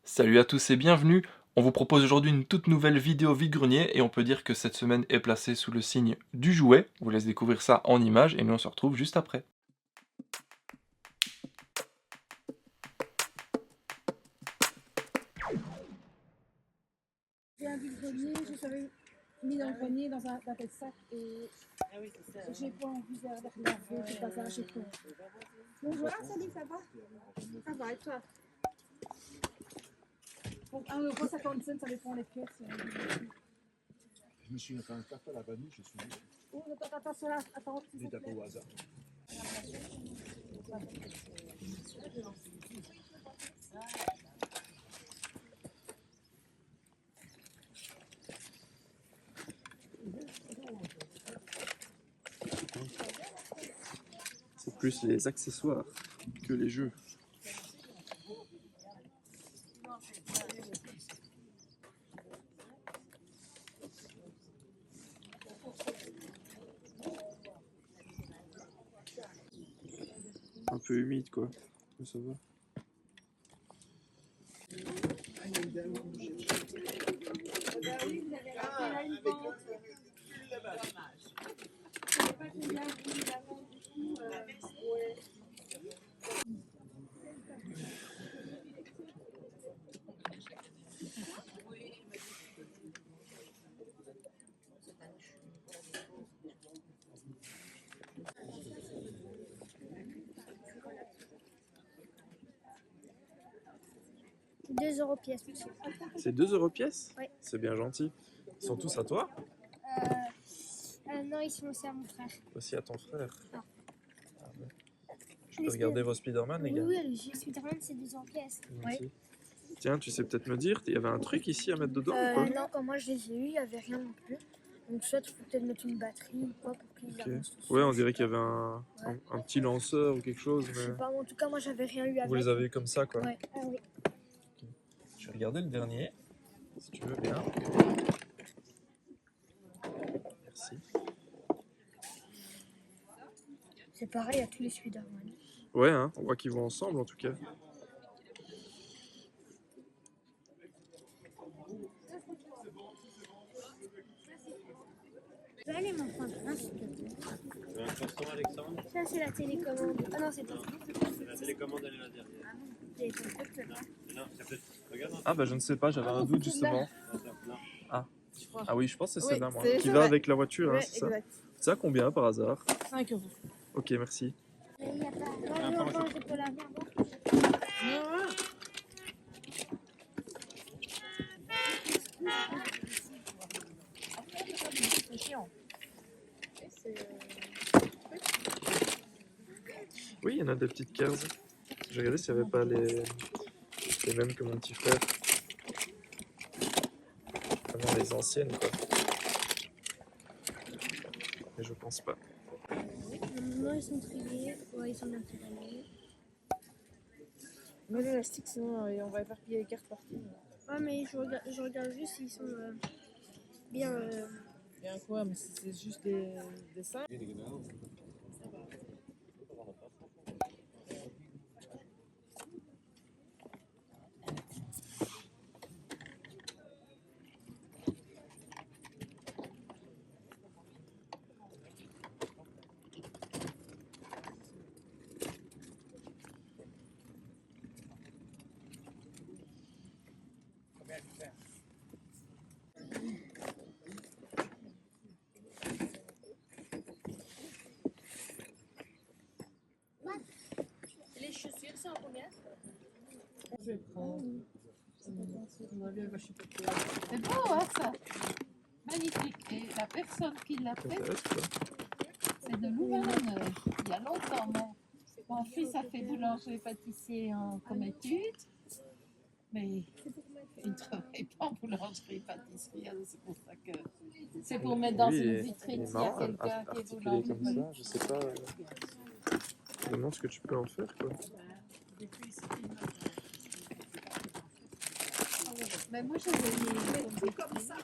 Salut à tous et bienvenue. On vous propose aujourd'hui une toute nouvelle vidéo vide-grenier et on peut dire que cette semaine est placée sous le signe du jouet. On vous laisse découvrir ça en images et nous on se retrouve juste après. J'ai un vide-grenier, je savais mis dans le grenier dans un tel sac et j'ai pas envie de laver tout bazar, j'ai peur. Bonjour, salut, ça va? Ça va et toi? Pour 1,50 €, ça dépend les pièces. Je me suis fait un café à la vanille, je suis Oh, attends, cela, attends. des tapés au hasard. C'est plus les accessoires que les jeux. Un peu humide quoi, mais ça va. Deux euros pièce, monsieur. C'est 2 € pièce? Oui. C'est bien gentil. Ils sont tous à toi? Non, ils sont aussi à mon frère. Aussi à ton frère? Non. Ah ouais. Je peux regarder vos Spider-Man les Oui, gars? oui, le jeu Spider-Man, c'est 2 euros pièce. Merci. Tiens, tu sais peut-être me dire, il y avait un truc ici à mettre dedans ou pas? Non, quand moi je les ai eus, il n'y avait rien non plus. Donc, soit il faut peut-être mettre une batterie ou quoi pour qu'ils Ok. avancent tous Ouais, on seuls. dirait qu'il y avait un petit lanceur ou quelque chose, Je sais mais pas, en tout cas, moi j'avais rien eu avec. vous les avez eu comme ça quoi. Ouais. Ah oui. Je vais regarder le dernier, si tu veux bien. Merci. C'est pareil à tous les Spider-Man. Ouais, hein, on voit qu'ils vont ensemble en tout cas. Tu peux aller m'en prendre un, s'il te plaît? Tu veux un croissant, Alexandre? Ça, c'est la télécommande. Ah non, c'est pas ça. La télécommande, elle est là derrière. J'ai ton truc, là. Non, c'est peut-être. Regarde. Ah bah je ne sais pas, j'avais un doute justement. Non. Ah oui, je pense que c'est Oui, celle-là moi. c'est Qui ça, va ouais. avec la voiture, hein, Ouais, c'est ça? exact. Ça combien par hasard? 5 €. Ok, merci. Mais il n'y a pas. Non, non, je peux la voir. Oui, il y en a des petites cases. J'ai regardé s'il n'y avait pas les mêmes que mon petit frère. Vraiment les anciennes quoi. Mais je pense pas. Non, ils sont triés. Ouais, ils sont bien triés. Mais l'élastique, sinon on va éparpiller les cartes partout. Ouais, mais je regarde juste s'ils sont bien. Bien quoi, mais c'est juste des dessins. Les chaussures, c'est en combien? Je vais prendre. C'est beau, hein, ça? Magnifique. Et la personne qui l'a fait, Peut-être, quoi. c'est de Louvain-la-Neuve. Il y a longtemps, mon fils a fait boulanger-pâtissier comme étude, mais il ne travaille pas en boulangerie-pâtisserie, alors c'est pour ça que c'est pour mettre dans Lui, une il vitrine est s'il y a marrant, quelqu'un qui est articulé comme boulanger. ça, je sais pas. Je me demande ce que tu peux en faire quoi. Mais moi j'avais mis comme ça,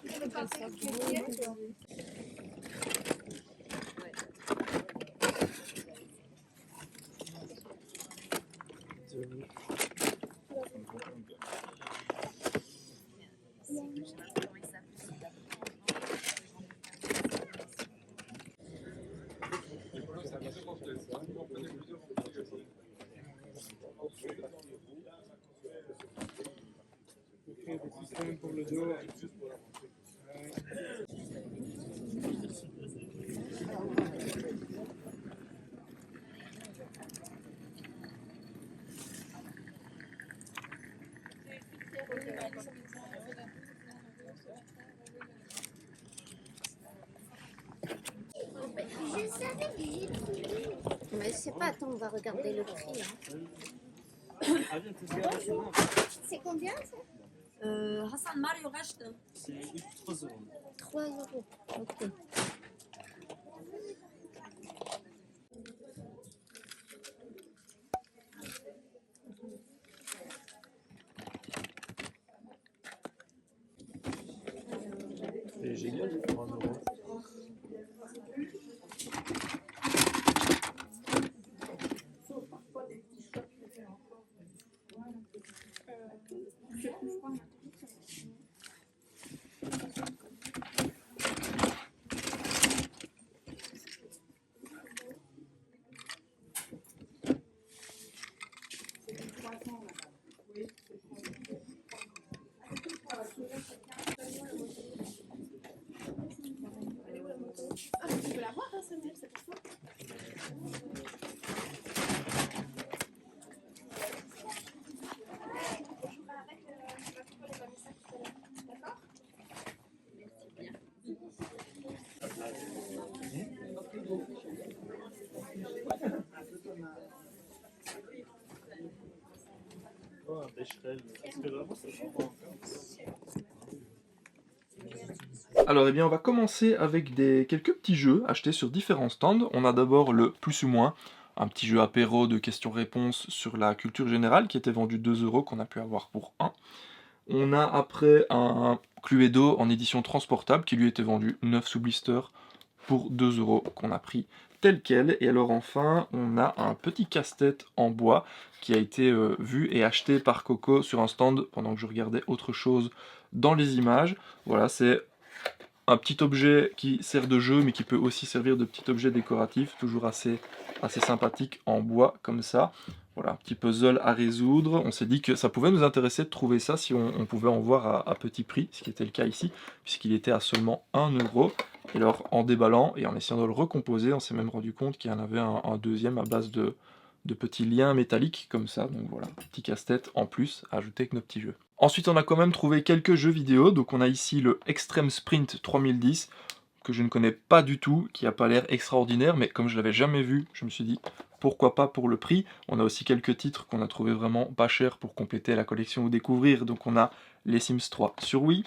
quand même pour le dos. Je savais. Mais je sais pas, attends, on va regarder le prix. Hein. C'est combien ça Hassan Mario reste. C'est 3 euros. 3 euros. Ok. C'est génial, 3 euros. Oh, un Bechdel. Est-ce que vraiment ça change pas encore? Alors, eh bien, on va commencer avec quelques petits jeux achetés sur différents stands. On a d'abord le plus ou moins, un petit jeu apéro de questions-réponses sur la culture générale qui était vendu 2 euros, qu'on a pu avoir pour 1. On a après un Cluedo en édition transportable qui lui était vendu 9 sous blister pour 2 euros, qu'on a pris tel quel. Et alors enfin, on a un petit casse-tête en bois qui a été vu et acheté par Coco sur un stand pendant que je regardais autre chose dans les images. Voilà, c'est un petit objet qui sert de jeu, mais qui peut aussi servir de petit objet décoratif, toujours assez sympathique en bois comme ça. Voilà, un petit puzzle à résoudre. On s'est dit que ça pouvait nous intéresser de trouver ça si on pouvait en voir à petit prix, ce qui était le cas ici, puisqu'il était à seulement 1 euro. Et alors, en déballant et en essayant de le recomposer, on s'est même rendu compte qu'il y en avait un deuxième à base de petits liens métalliques comme ça. Donc voilà, petit casse-tête en plus à ajouter avec nos petits jeux. Ensuite, on a quand même trouvé quelques jeux vidéo. Donc on a ici le Extreme Sprint 3010, que je ne connais pas du tout, qui n'a pas l'air extraordinaire, mais comme je l'avais jamais vu, je me suis dit pourquoi pas pour le prix. On a aussi quelques titres qu'on a trouvé vraiment pas chers pour compléter la collection ou découvrir. Donc on a les Sims 3 sur Wii,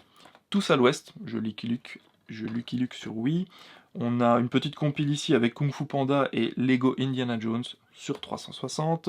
Tous à l'Ouest, je Lucky Luke sur Wii. On a une petite compile ici avec Kung Fu Panda et Lego Indiana Jones sur 360.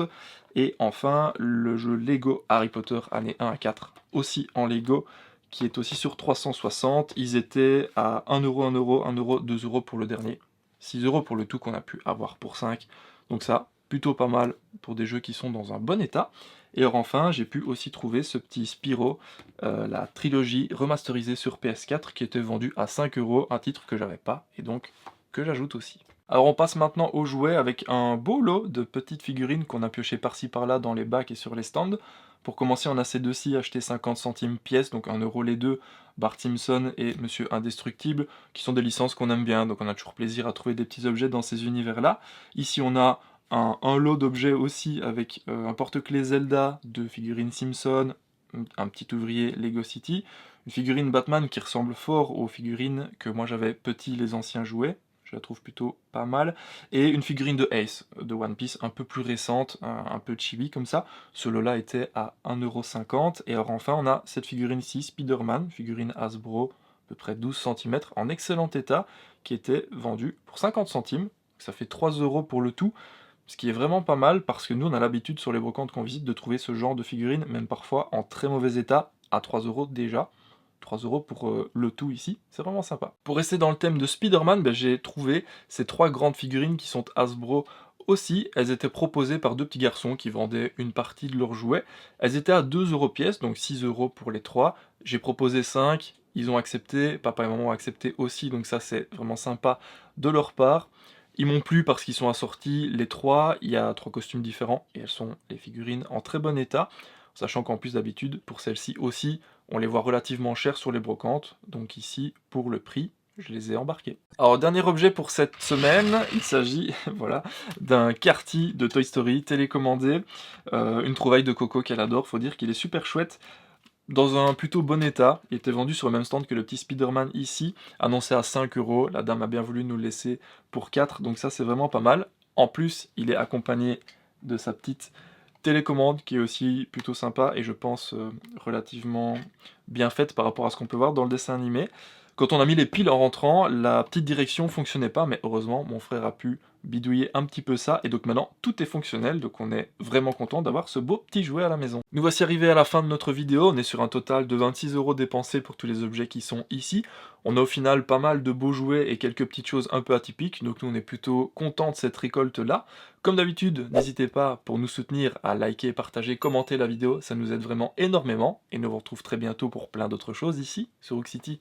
Et enfin, le jeu Lego Harry Potter années 1 à 4, aussi en Lego, qui est aussi sur 360. Ils étaient à 1 euro, 1 euro, 1 euro, 2 euros pour le dernier. 6 euros pour le tout qu'on a pu avoir pour 5. Donc ça, plutôt pas mal pour des jeux qui sont dans un bon état. Et alors enfin, j'ai pu aussi trouver ce petit Spyro, la trilogie remasterisée sur PS4, qui était vendue à 5 euros, un titre que j'avais pas, et donc que j'ajoute aussi. Alors on passe maintenant aux jouets avec un beau lot de petites figurines qu'on a pioché par-ci par-là dans les bacs et sur les stands. Pour commencer, on a ces deux-ci achetés 50 centimes pièce, donc 1 euro les deux, Bart Simpson et Monsieur Indestructible, qui sont des licences qu'on aime bien, donc on a toujours plaisir à trouver des petits objets dans ces univers-là. Ici on a un lot d'objets aussi avec un porte-clés Zelda, deux figurines Simpson, un petit ouvrier Lego City, une figurine Batman qui ressemble fort aux figurines que moi j'avais petit les anciens jouets, je la trouve plutôt pas mal, et une figurine de Ace, de One Piece, un peu plus récente, un peu chibi comme ça. Ce lot-là était à 1,50 €, et alors enfin on a cette figurine ici, Spider-Man, figurine Hasbro, à peu près 12 cm, en excellent état, qui était vendue pour 50 centimes, ça fait 3 € pour le tout, ce qui est vraiment pas mal, parce que nous on a l'habitude sur les brocantes qu'on visite de trouver ce genre de figurines, même parfois en très mauvais état, à 3 € déjà. 3 € pour le tout ici, c'est vraiment sympa. Pour rester dans le thème de Spider-Man, j'ai trouvé ces 3 grandes figurines qui sont Hasbro aussi. Elles étaient proposées par deux petits garçons qui vendaient une partie de leurs jouets. Elles étaient à 2 € pièce, donc 6 € pour les 3. J'ai proposé 5, ils ont accepté, papa et maman ont accepté aussi, donc ça c'est vraiment sympa de leur part. Ils m'ont plu parce qu'ils sont assortis les 3, il y a 3 costumes différents et elles sont les figurines en très bon état. Sachant qu'en plus d'habitude, pour celle-ci aussi, On les voit relativement chers sur les brocantes, donc ici, pour le prix, je les ai embarqués. Alors, dernier objet pour cette semaine, il s'agit voilà, d'un Carty de Toy Story télécommandé, une trouvaille de Coco qu'elle adore, faut dire qu'il est super chouette, dans un plutôt bon état. Il était vendu sur le même stand que le petit Spider-Man ici, annoncé à 5 €. La dame a bien voulu nous le laisser pour 4, donc ça c'est vraiment pas mal. En plus, il est accompagné de sa petite télécommande qui est aussi plutôt sympa et je pense relativement bien faite par rapport à ce qu'on peut voir dans le dessin animé. Quand on a mis les piles en rentrant, la petite direction fonctionnait pas, mais heureusement mon frère a pu bidouiller un petit peu ça, et donc maintenant tout est fonctionnel, donc on est vraiment content d'avoir ce beau petit jouet à la maison. Nous voici arrivés à la fin de notre vidéo, on est sur un total de 26 € dépensés pour tous les objets qui sont ici. On a au final pas mal de beaux jouets et quelques petites choses un peu atypiques, donc nous on est plutôt contents de cette récolte là. Comme d'habitude, n'hésitez pas pour nous soutenir à liker, partager, commenter la vidéo, ça nous aide vraiment énormément, et nous on vous retrouve très bientôt pour plein d'autres choses ici sur Hook City.